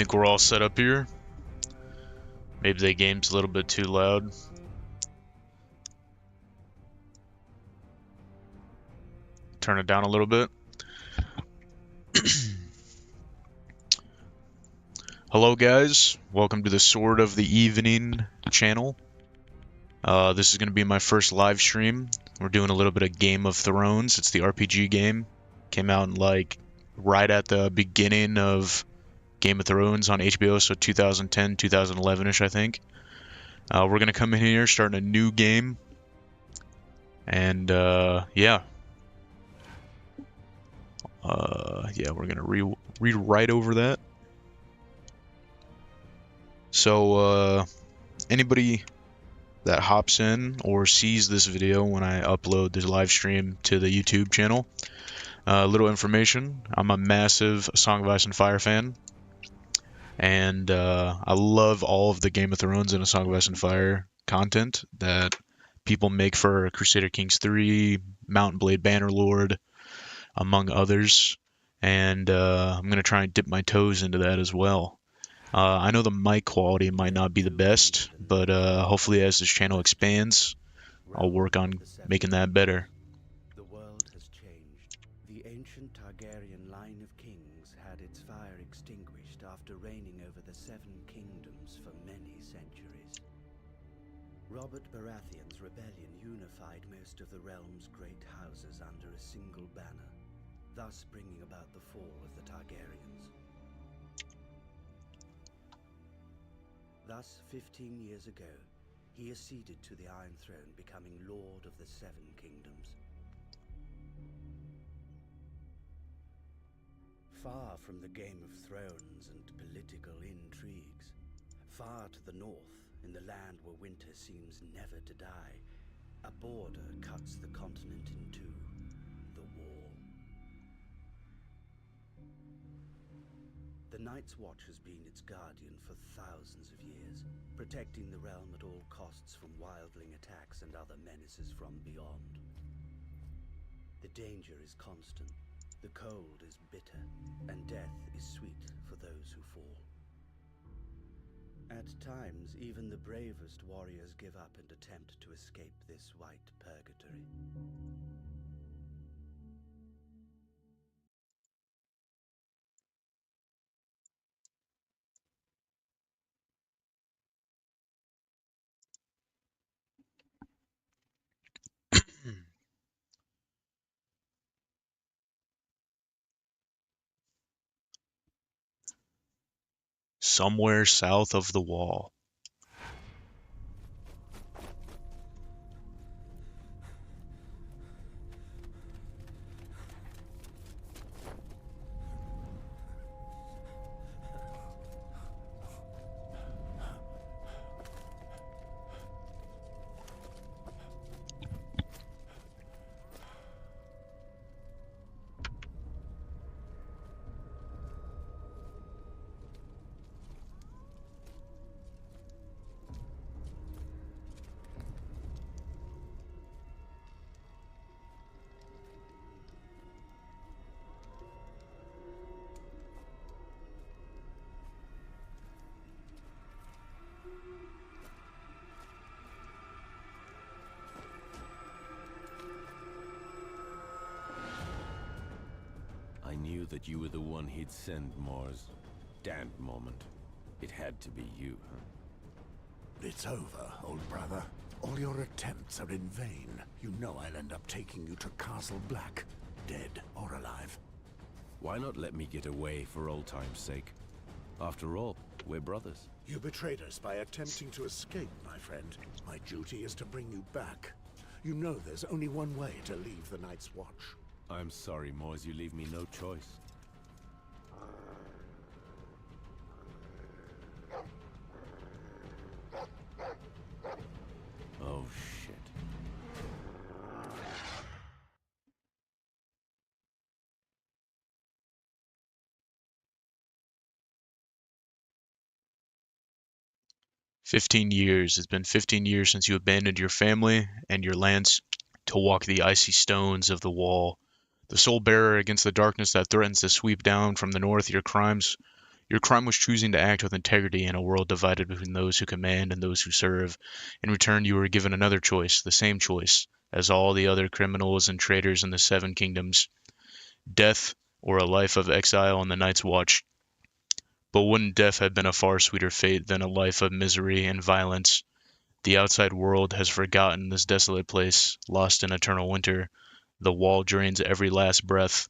think we're all set up here. Maybe the game's a little bit too loud. Turn it down a little bit. Hello guys, welcome to the Sword of the Evening channel. This is going to be my first live stream. We're doing a little bit of Game of Thrones. It's the RPG game. Came out like right at the beginning of Game of Thrones on HBO, so 2010, 2011-ish, I think. We're going to come in here, starting a new game. And yeah. We're going to read right over that. So, anybody that hops in or sees this video when I upload this live stream to the YouTube channel, little information. I'm a massive Song of Ice and Fire fan. And I love all of the Game of Thrones and A Song of Ice and Fire content that people make for Crusader Kings 3, Mount and Blade Bannerlord, among others. And I'm going to try and dip my toes into that as well. I know the mic quality might not be the best, but hopefully as this channel expands, I'll work on making that better. The world has changed. The ancient Targaryen line of kings had its fire extinguished after reigning over the Seven Kingdoms for many centuries. Robert Baratheon's rebellion unified most of the realm's great houses under a single banner, thus bringing about the fall of the Targaryens. Thus, 15 years ago, he acceded to the Iron Throne, becoming Lord of the Seven Kingdoms. Far from the Game of Thrones and political intrigues, far to the north, in the land where winter seems never to die, a border cuts the continent in two, the Wall. The Night's Watch has been its guardian for thousands of years, protecting the realm at all costs from wildling attacks and other menaces from beyond. The danger is constant, the cold is bitter, and death is sweet for those who fall. At times, even the bravest warriors give up and attempt to escape this white purgatory. Somewhere south of the Wall. I knew that you were the one he'd send, Mars. Damned moment. It had to be you, huh? It's over, old brother. All your attempts are in vain. You know I'll end up taking you to Castle Black, dead or alive. Why not let me get away for old time's sake? After all, we're brothers. You betrayed us by attempting to escape, my friend. My duty is to bring you back. You know there's only one way to leave the Night's Watch. I'm sorry, Mars, you leave me no choice. Oh, shit. "15 years. It's been 15 years since you abandoned your family and your lands to walk the icy stones of the Wall. The sole bearer against the darkness that threatens to sweep down from the north, your crimes Your crime was choosing to act with integrity in a world divided between those who command and those who serve. In return, you were given another choice, the same choice, as all the other criminals and traitors in the Seven Kingdoms. Death or a life of exile on the Night's Watch. But wouldn't death have been a far sweeter fate than a life of misery and violence? The outside world has forgotten this desolate place, lost in eternal winter. The wall drains every last breath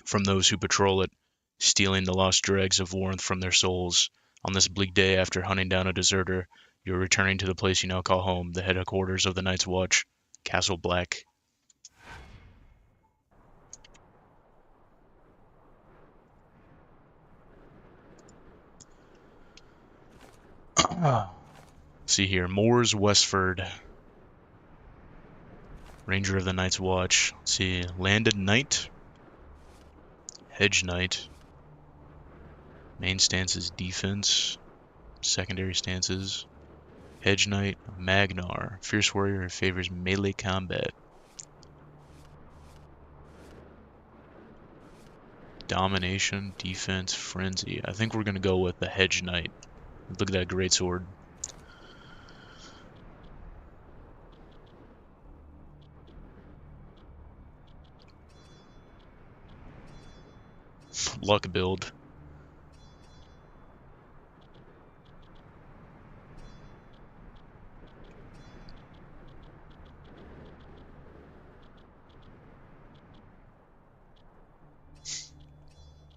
from those who patrol it, stealing the lost dregs of warmth from their souls. On this bleak day, after hunting down a deserter, you're returning to the place you now call home, the headquarters of the Night's Watch, Castle Black. See here, Moors Westford, Ranger of the Night's Watch. Let's see, Landed Knight, Hedge Knight. Main stance is defense. Secondary stances. Hedge Knight, Magnar. Fierce warrior who favors melee combat. Domination, defense, frenzy. I think we're going to go with the Hedge Knight. Look at that great sword. Luck build.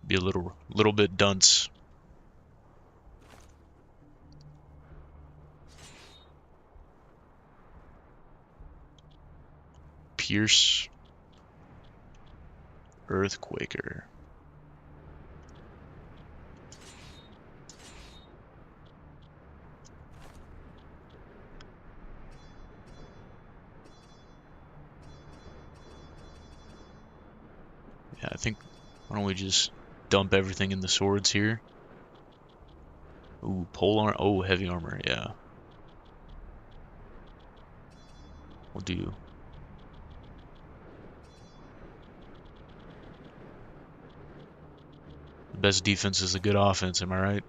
Be a little bit dunce. Pierce. Earthquaker. Yeah, I think, why don't we just dump everything in the swords here? Ooh, pole armor. Oh, heavy armor, yeah. We'll do. The best defense is a good offense, am I right?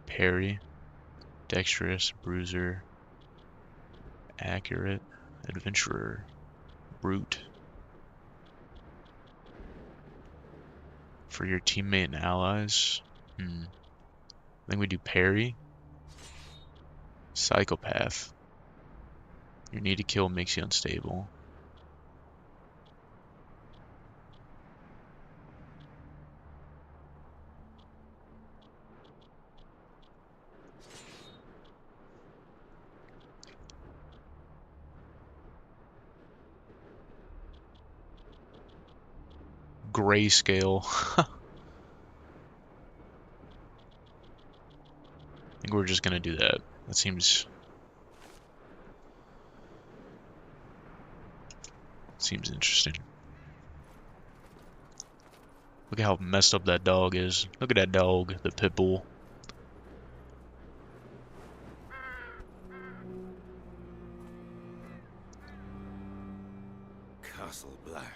Parry. Dexterous, bruiser, accurate, adventurer, brute. For your teammate and allies, I think we do parry. Psychopath. Your need to kill makes you unstable. Grayscale. I think we're just gonna do that. That seems interesting. Look at how messed up that dog is. Look at that dog, the pit bull. Castle Black.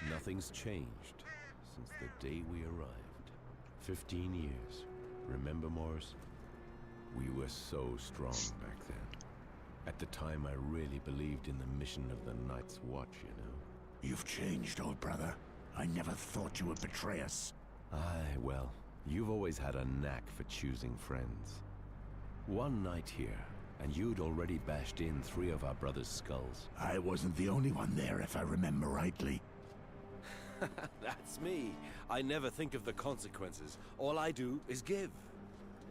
Nothing's changed since the day we arrived. 15 years. Remember, Morris? We were so strong back then. At the time, I really believed in the mission of the Night's Watch, you know. You've changed, old brother. I never thought you would betray us. Aye, well, you've always had a knack for choosing friends. One night here, and you'd already bashed in 3 of our brothers' skulls. I wasn't the only one there, if I remember rightly. That's me. I never think of the consequences. All I do is give.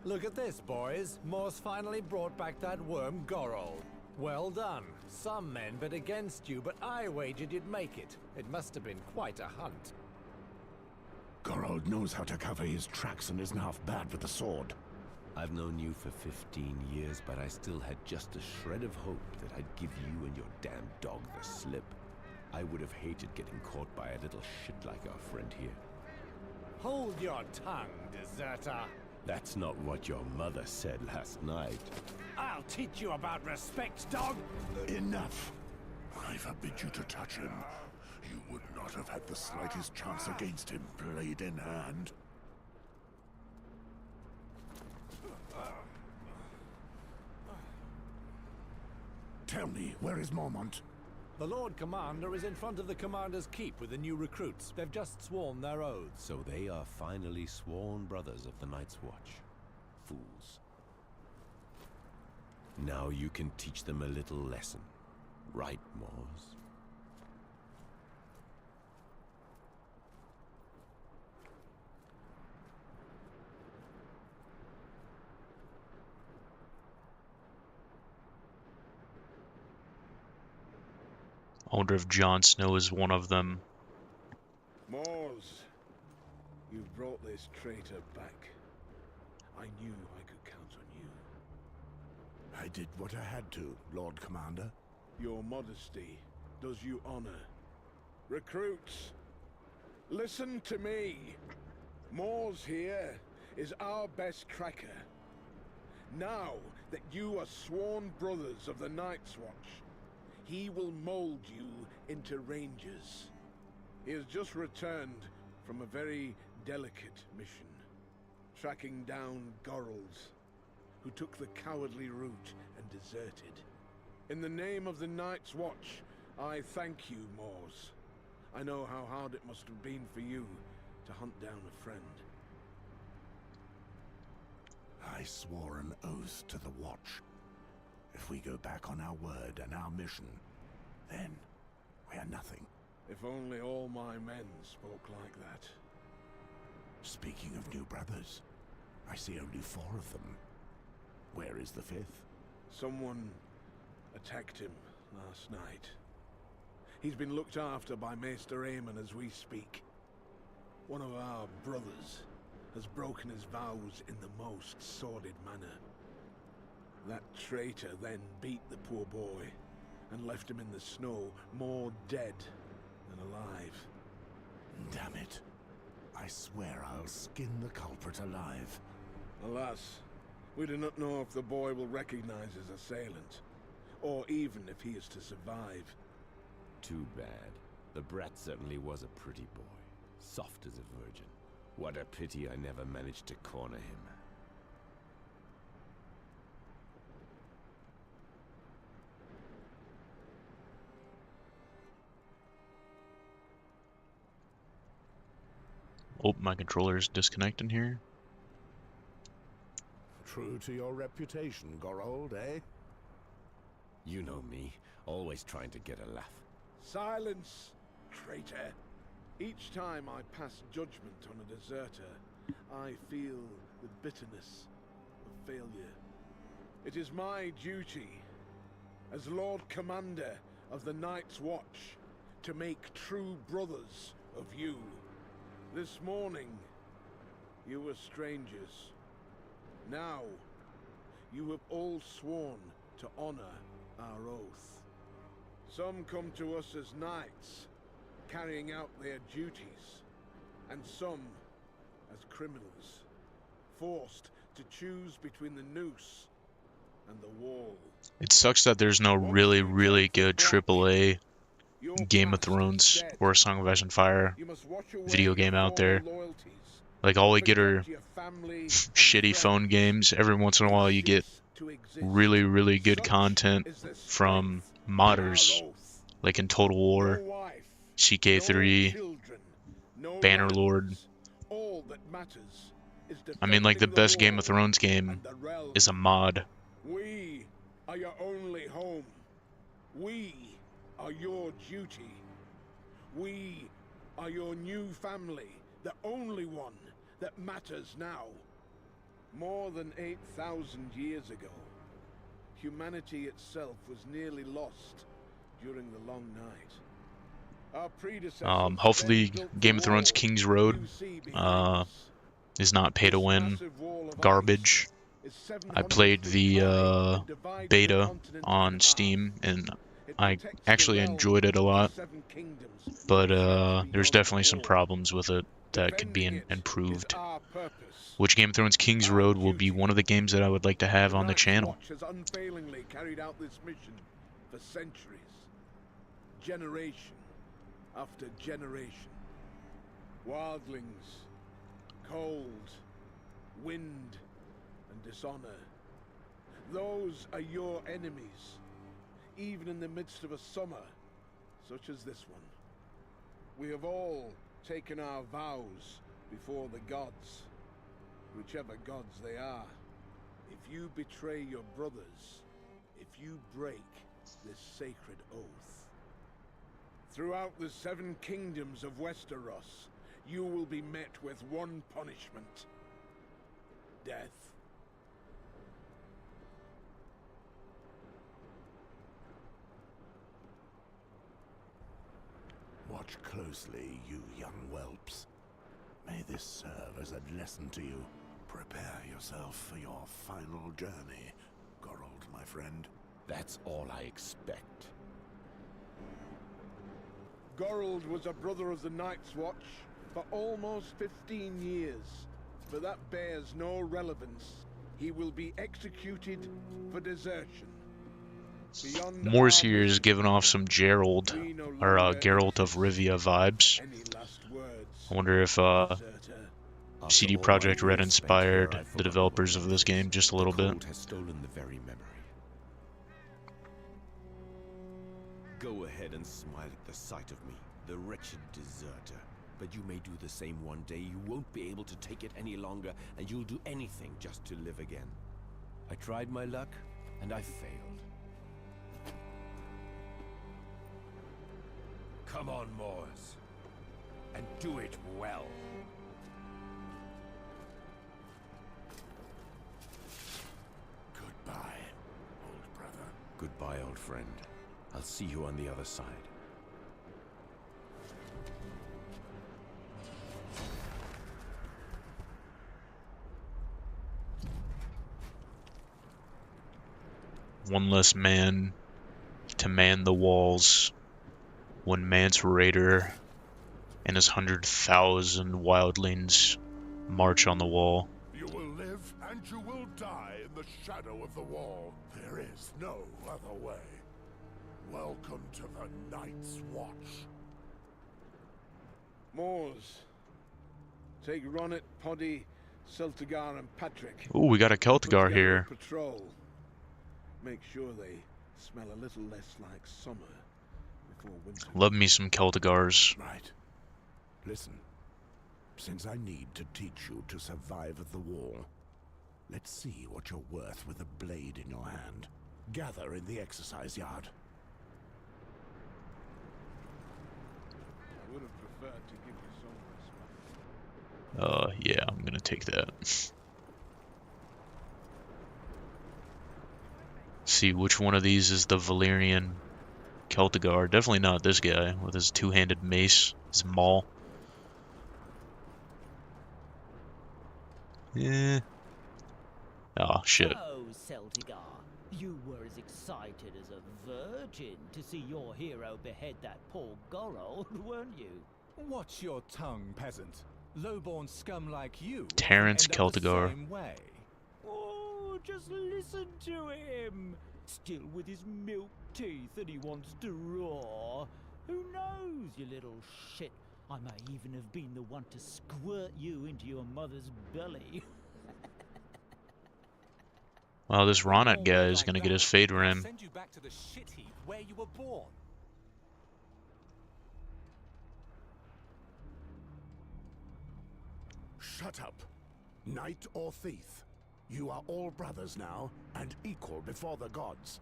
Look at this, boys. Morse finally brought back that worm, Gorold. Well done. Some men bet against you, but I wagered you'd make it. It must have been quite a hunt. Gorold knows how to cover his tracks and isn't half bad with the sword. I've known you for 15 years, but I still had just a shred of hope that I'd give you and your damn dog the slip. I would have hated getting caught by a little shit like our friend here. Hold your tongue, deserter. That's not what your mother said last night. I'll teach you about respect, dog! Enough! I forbid you to touch him. You would not have had the slightest chance against him, blade in hand. Tell me, where is Mormont? The Lord Commander is in front of the Commander's Keep with the new recruits. They've just sworn their oaths. So they are finally sworn brothers of the Night's Watch. Fools. Now you can teach them a little lesson. Right, Mors? I wonder if Jon Snow is one of them. Mors, you've brought this traitor back. I knew I could count on you. I did what I had to, Lord Commander. Your modesty does you honor. Recruits, listen to me. Mors here is our best tracker. Now that you are sworn brothers of the Night's Watch, he will mold you into rangers. He has just returned from a very delicate mission, tracking down Gorals, who took the cowardly route and deserted. In the name of the Night's Watch, I thank you, Mors. I know how hard it must have been for you to hunt down a friend. I swore an oath to the Watch. If we go back on our word and our mission, then we are nothing. If only all my men spoke like that. Speaking of new brothers, I see only 4 of them. Where is the 5th? Someone attacked him last night. He's been looked after by Maester Aemon as we speak. One of our brothers has broken his vows in the most sordid manner. That traitor then beat the poor boy and left him in the snow, more dead than alive. Damn it. I swear I'll skin the culprit alive. Alas, we do not know if the boy will recognize his assailant, or even if he is to survive. Too bad. The brat certainly was a pretty boy. Soft as a virgin. What a pity I never managed to corner him. Oh, my controller's disconnecting here. True to your reputation, Gorold, eh? You know me, always trying to get a laugh. Silence, traitor! Each time I pass judgment on a deserter, I feel the bitterness of failure. It is my duty, as Lord Commander of the Night's Watch, to make true brothers of you. This morning, you were strangers. Now, you have all sworn to honor our oath. Some come to us as knights, carrying out their duties, and some as criminals, forced to choose between the noose and the wall. It sucks that there's no really good AAA Game of Thrones or Song of Ice and Fire video game out there. Like, all we get are shitty phone games. Every once in a while you get really good content from modders, like in Total War, CK3, Bannerlord. I mean, like, the best Game of Thrones game is a mod. We are your only home. We are your duty. We are your new family, the only one that matters now. More than 8,000 years ago, humanity itself was nearly lost during the long night. Our predecessors Hopefully Game of Thrones King's Road is not pay to win garbage. I played the beta on Steam, and I actually enjoyed it a lot, but there's definitely some problems with it that could be improved. Which Game of Thrones King's Road will be one of the games that I would like to have on the channel. Has unfailingly carried out this mission for centuries, generation after generation. Wildlings, cold, wind, and dishonor. Those are your enemies, even in the midst of a summer such as this one. We have all taken our vows before the gods, whichever gods they are. If you betray your brothers, if you break this sacred oath, throughout the 7 kingdoms of Westeros, you will be met with one punishment: death. Watch closely, you young whelps. May this serve as a lesson to you. Prepare yourself for your final journey, Gorold, my friend. That's all I expect. Gorold was a brother of the Night's Watch for almost 15 years, but that bears no relevance. He will be executed for desertion. Beyond Morris our here is mission, giving off some Gerald, we no or longer Geralt of exist. Rivia vibes. Any last words, I wonder if deserter? After CD all my Projekt Red years spent here, inspired I the forgot developers what of this it is. game just a The little bit. cold has stolen the very memory. Go ahead and smile at the sight of me, the wretched deserter. But you may do the same one day. You won't be able to take it any longer, and you'll do anything just to live again. I tried my luck, and I failed. Come on, Moors, and do it well. Goodbye, old brother. Goodbye, old friend. I'll see you on the other side. One less man to man the walls when Mance Raider and his 100,000 wildlings march on the wall. You will live and you will die in the shadow of the wall. There is no other way. Welcome to the Night's Watch. Moors, take Ronnet, Poddy, Celtigar, and Patrick. Ooh, we got a Put Celtigar together a here. Patrol. Make sure they smell a little less like summer before winter. Love me some Celtigars. Right. Listen. Since I need to teach you to survive at the wall, let's see what you're worth with a blade in your hand. Gather in the exercise yard. I would have preferred to give you some respect. Yeah, I'm gonna take that. See which one of these is the Valyrian Celtigar. Definitely not this guy with his two-handed mace, his maul. Eh. Oh shit. Oh, Celtigar, you were as excited as a virgin to see your hero behead that poor Gorold, weren't you? Watch your tongue, peasant. Lowborn scum like you Terrence end up the Celtigar. same way. Oh, just listen to him. Still with his milk teeth and he wants to roar. Who knows, you little shit? I may even have been the one to squirt you into your mother's belly. Well, this Ronnet guy is Like gonna get that, his fade I'll rim. send you back to the shit heap where you were born. Shut up. Knight or thief. You are all brothers now, and equal before the gods.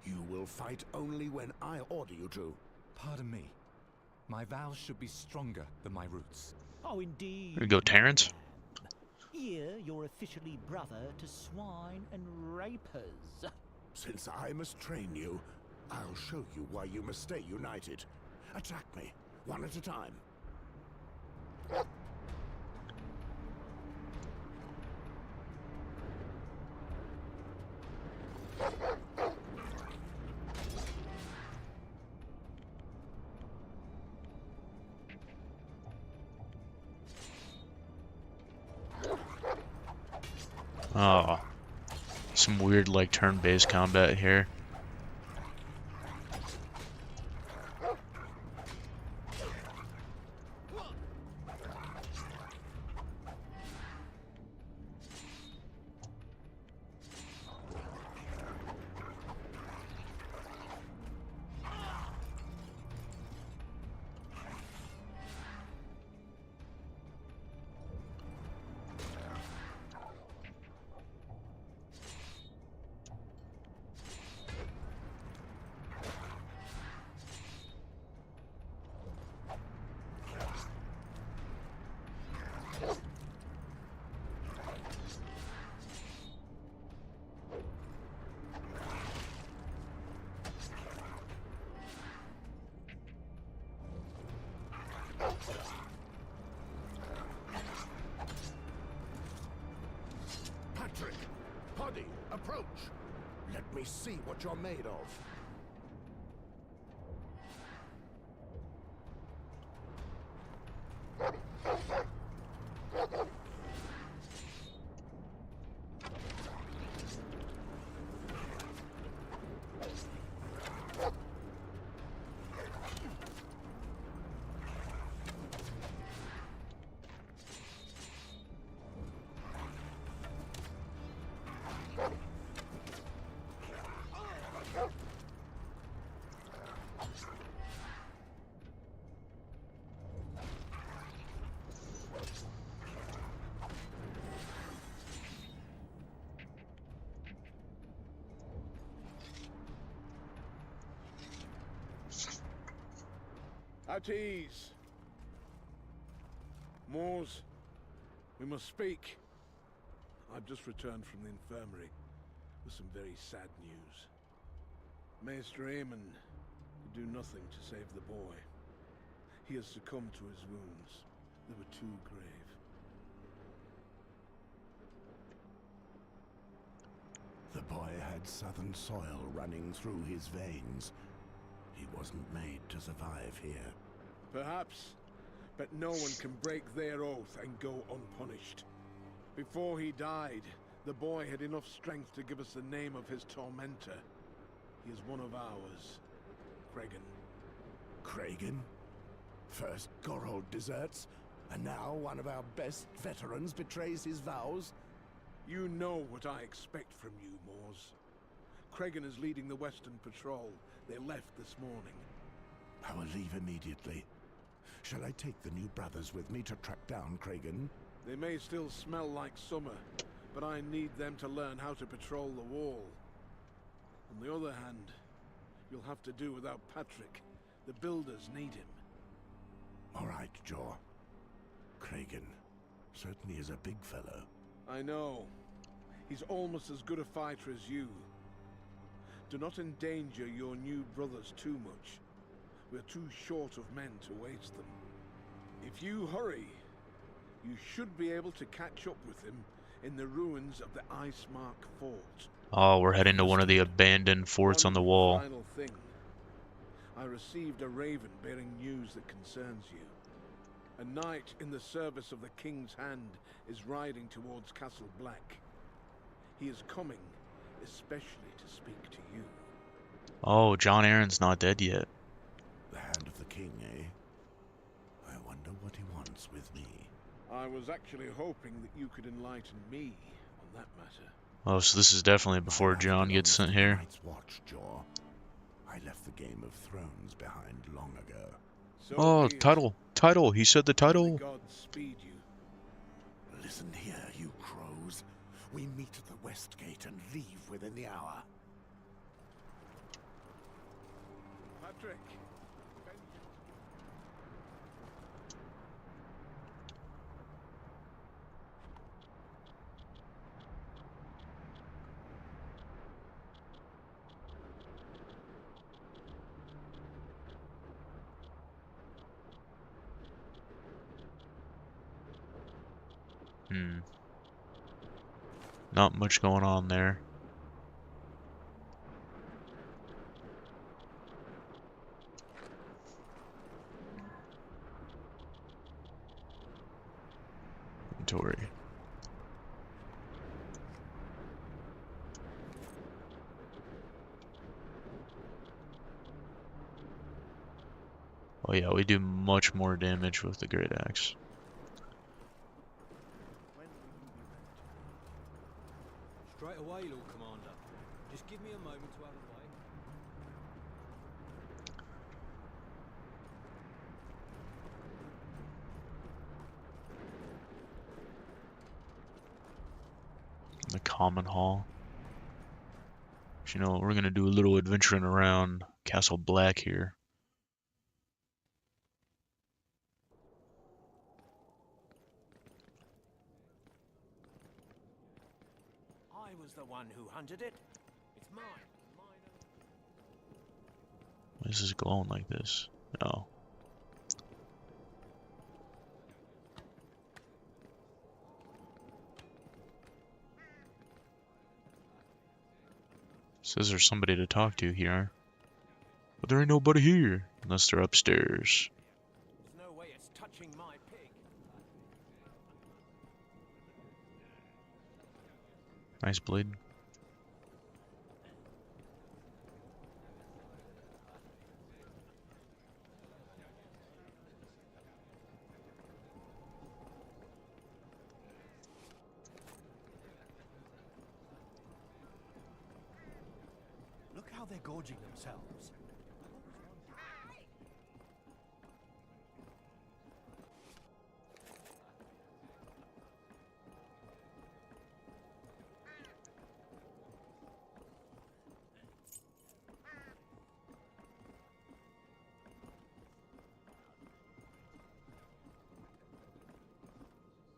You will fight only when I order you to. Pardon me. My vows should be stronger than my roots. Oh, indeed. Here we go, Terrence. Here, you're officially brother to swine and rapers. Since I must train you, I'll show you why you must stay united. Attack me, one at a time. Oh, some weird like turn-based combat here. Patrick! Poddy, approach! Let me see what you're made of. At ease. Moors, we must speak. I've just returned from the infirmary with some very sad news. Maester Aemon could do nothing to save the boy. He has succumbed to his wounds. They were too grave. The boy had southern soil running through his veins. He wasn't made to survive here. Perhaps, but no one can break their oath and go unpunished. Before he died, the boy had enough strength to give us the name of his tormentor. He is one of ours, Cregan. Cregan? First Gorold deserts, and now one of our best veterans betrays his vows? You know what I expect from you, Moors. Cregan is leading the Western Patrol. They left this morning. I will leave immediately. Shall I take the new brothers with me to track down Cregan? They may still smell like summer, but I need them to learn how to patrol the wall. On the other hand, you'll have to do without Patrick. The builders need him. All right, Jaw. Cregan certainly is a big fellow. I know. He's almost as good a fighter as you. Do not endanger your new brothers too much. We're too short of men to waste them. If you hurry, you should be able to catch up with him in the ruins of the Ice Mark Fort. Oh, we're heading to one of the abandoned forts on the wall. Final thing. I received a raven bearing news that concerns you. A knight in the service of the King's Hand is riding towards Castle Black. He is coming, especially to speak to you. Oh, John Aaron's not dead yet. The Hand of the King, eh? I wonder what he wants with me. I was actually hoping that you could enlighten me on that matter. Oh, so this is definitely before John gets sent here. Night's Watch, Jaw. I left the Game of Thrones behind long ago. So Oh, be it. title. He said the May title. God speed you. Listen here, you crows. We meet at the West Gate and leave within the hour. Patrick. Not much going on there. Inventory. Oh yeah, we do much more damage with the Great Axe. Straight away, Lord Commander. Just give me a moment to have a way. The Common Hall. You know, we're gonna do a little adventuring around Castle Black here. I was the one who hunted it. It's mine. Why is this glowing like this? Oh. Says there's somebody to talk to here. But there ain't nobody here. Unless they're upstairs. There's no way it's touching my pig. Nice blade. Look how they're gorging themselves.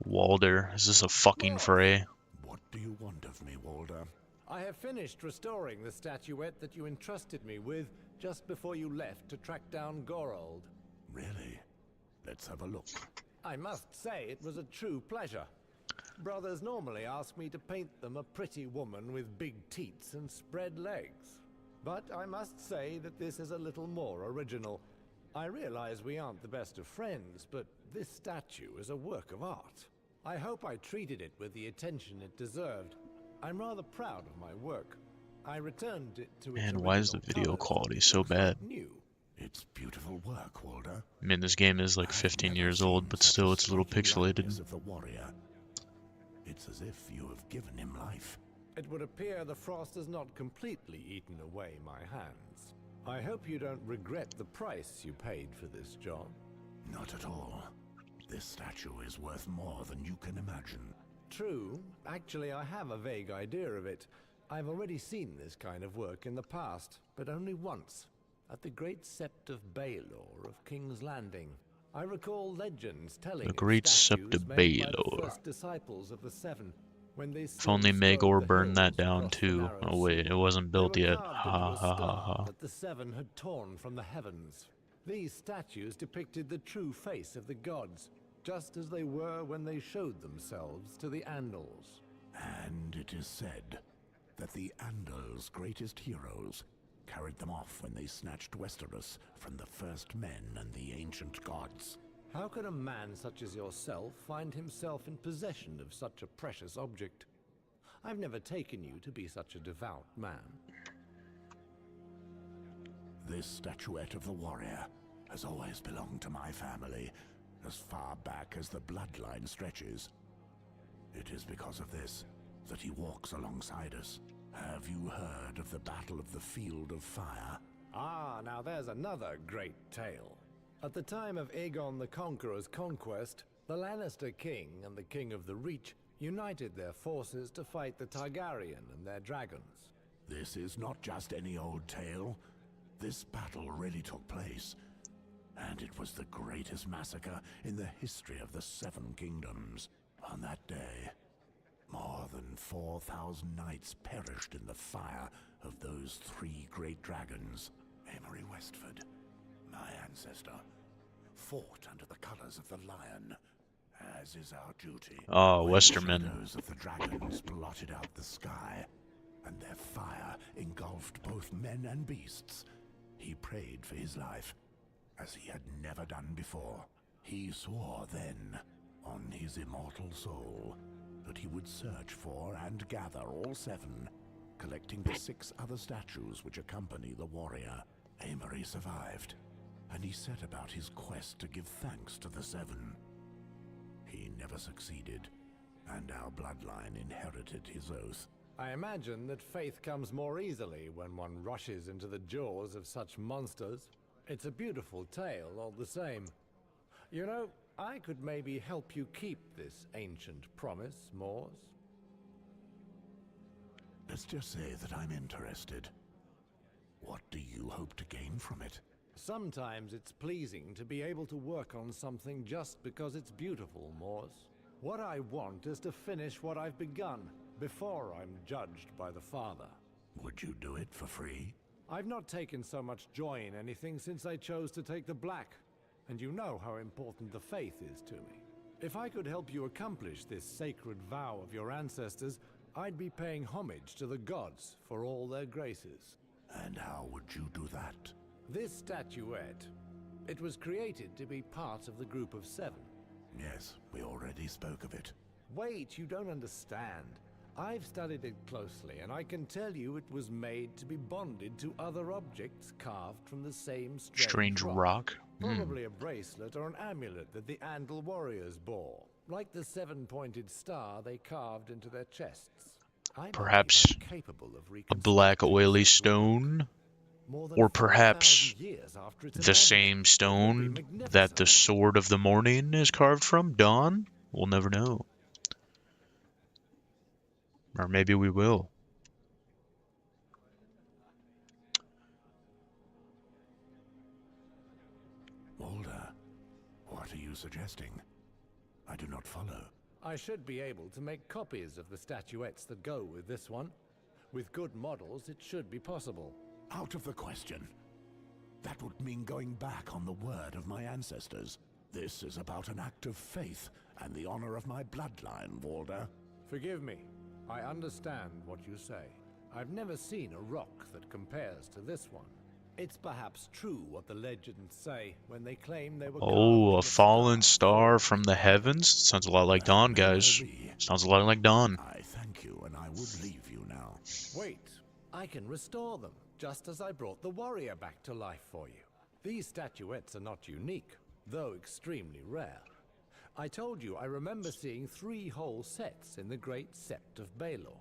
Walder, is this a fucking fray? What do you want of me, Walder? I have finished restoring the statuette that you entrusted me with just before you left to track down Gorold. Really? Let's have a look. I must say it was a true pleasure. Brothers normally ask me to paint them a pretty woman with big teats and spread legs. But I must say that this is a little more original. I realize we aren't the best of friends, but this statue is a work of art. I hope I treated it with the attention it deserved. I'm rather proud of my work. I returned it to its Man, why is the original video colours. quality It so looks bad? like new. It's beautiful work, Walder. I mean, this game is like I've 15 never years old, seen but such still it's a little striking likeness pixelated. of the warrior. It's as if you have given him life. It would appear the frost has not completely eaten away my hands. I hope you don't regret the price you paid for this job. Not at all. This statue is worth more than you can imagine. True. Actually, I have a vague idea of it. I've already seen this kind of work in the past, but only once, at the Great Sept of Baelor of King's Landing. I recall legends telling The of Great statues Sept of made by the Baelor. first disciples of the Seven, when they If only still strode Magor the burned that hills down across the too. narrow Oh wait, sea. it wasn't built They were yet. carved Ha into a ha ha star ha. that the Seven had torn from the heavens. These statues depicted the true face of the gods, just as they were when they showed themselves to the Andals. And it is said that the Andal's greatest heroes carried them off when they snatched Westeros from the first men and the ancient gods. How could a man such as yourself find himself in possession of such a precious object? I've never taken you to be such a devout man. This statuette of the warrior has always belonged to my family, as far back as the bloodline stretches. It is because of this that he walks alongside us. Have you heard of the Battle of the Field of Fire? Ah, now there's another great tale. At the time of Aegon the Conqueror's conquest, the Lannister king and the King of the Reach united their forces to fight the Targaryen and their dragons. This is not just any old tale. This battle really took place, and it was the greatest massacre in the history of the Seven Kingdoms. On that day, more than 4,000 knights perished in the fire of those three great dragons. Amory Westford, my ancestor, fought under the colors of the lion, as is our duty. Oh, When Westerman. The shadows of the dragons blotted out the sky, and their fire engulfed both men and beasts. He prayed for his life, as he had never done before. He swore then, on his immortal soul, that he would search for and gather all seven, collecting the 6 other statues which accompany the warrior. Amory survived, and he set about his quest to give thanks to the Seven. He never succeeded, and our bloodline inherited his oath. I imagine that faith comes more easily when one rushes into the jaws of such monsters. It's a beautiful tale all the same. You know, I could maybe help you keep this ancient promise, Moors. Let's just say that I'm interested. What do you hope to gain from it? Sometimes it's pleasing to be able to work on something just because it's beautiful, Moors. What I want is to finish what I've begun, before I'm judged by the Father. Would you do it for free? I've not taken so much joy in anything since I chose to take the black, and you know how important the faith is to me. If I could help you accomplish this sacred vow of your ancestors, I'd be paying homage to the gods for all their graces. And how would you do that? This statuette, it was created to be part of the group of 7. Yes, we already spoke of it. Wait, you don't understand. I've studied it closely, and I can tell you it was made to be bonded to other objects carved from the same Strange rock. Probably a bracelet or an amulet that the Andal warriors bore, like the 7-pointed star they carved into their chests. Perhaps a black oily stone, or perhaps the same stone that the Sword of the Morning is carved from. Dawn? We'll never know. Or maybe we will. Walder, what are you suggesting? I do not follow. I should be able to make copies of the statuettes that go with this one. With good models, it should be possible. Out of the question. That would mean going back on the word of my ancestors. This is about an act of faith and the honor of my bloodline, Walder. Forgive me. I understand what you say. I've never seen a rock that compares to this one. It's perhaps true what the legends say when they claim they were Oh, a fallen star from the heavens? Sounds a lot like Dawn, guys. Sounds a lot like Dawn. I thank you, and I would leave you now. Wait, I can restore them, just as I brought the warrior back to life for you. These statuettes are not unique, though extremely rare. I told you I remember seeing 3 whole sets in the Great Sept of Baelor.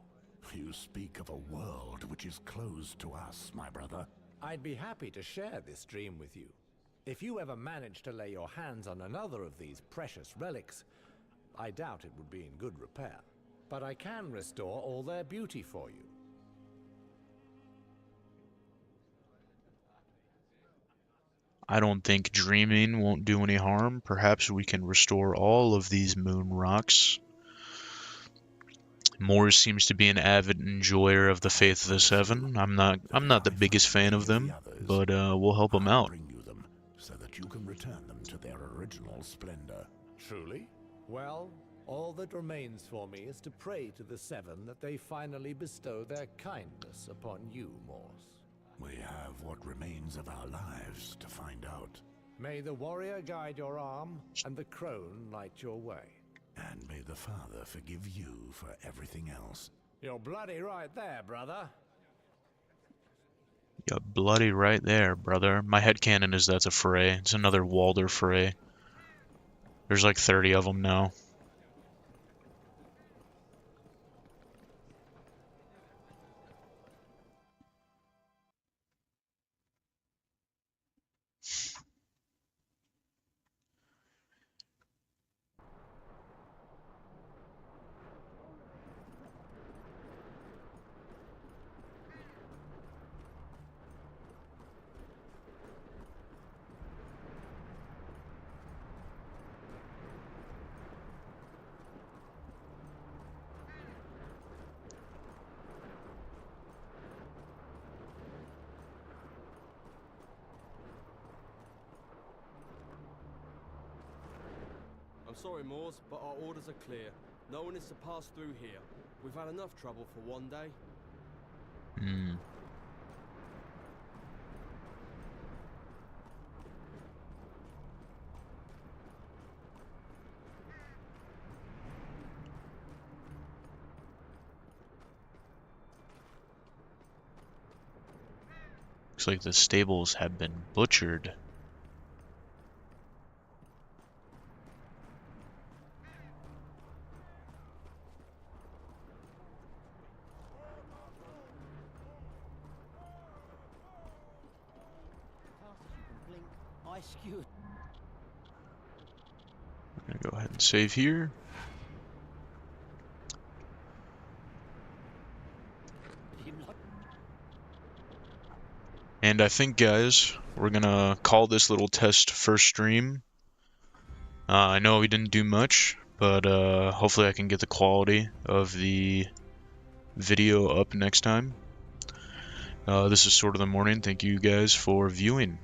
You speak of a world which is closed to us, my brother. I'd be happy to share this dream with you. If you ever manage to lay your hands on another of these precious relics, I doubt it would be in good repair. But I can restore all their beauty for you. I don't think dreaming won't do any harm. Perhaps we can restore all of these moon rocks. Morris seems to be an avid enjoyer of the Faith of the Seven. I'm not the biggest fan of them, but we'll help him out. Bring you them so that you can return them to their original splendor. Truly? Well, all that remains for me is to pray to the 7 that they finally bestow their kindness upon you, Morse. We have what remains of our lives to find out. May the warrior guide your arm, and the crone light your way. And may the Father forgive you for everything else. You're bloody right there, brother. You're bloody right there, brother. My headcanon is that's a fray. It's another Walder fray. There's like 30 of them now. I'm sorry, Moors, but our orders are clear. No one is to pass through here. We've had enough trouble for one day. Looks like the stables have been butchered. I skewered. I'm gonna go ahead and save here. And I think, guys, we're gonna call this little test first stream. I know we didn't do much, but hopefully I can get the quality of the video up next time. This is Sword of the Morning. Thank you guys for viewing.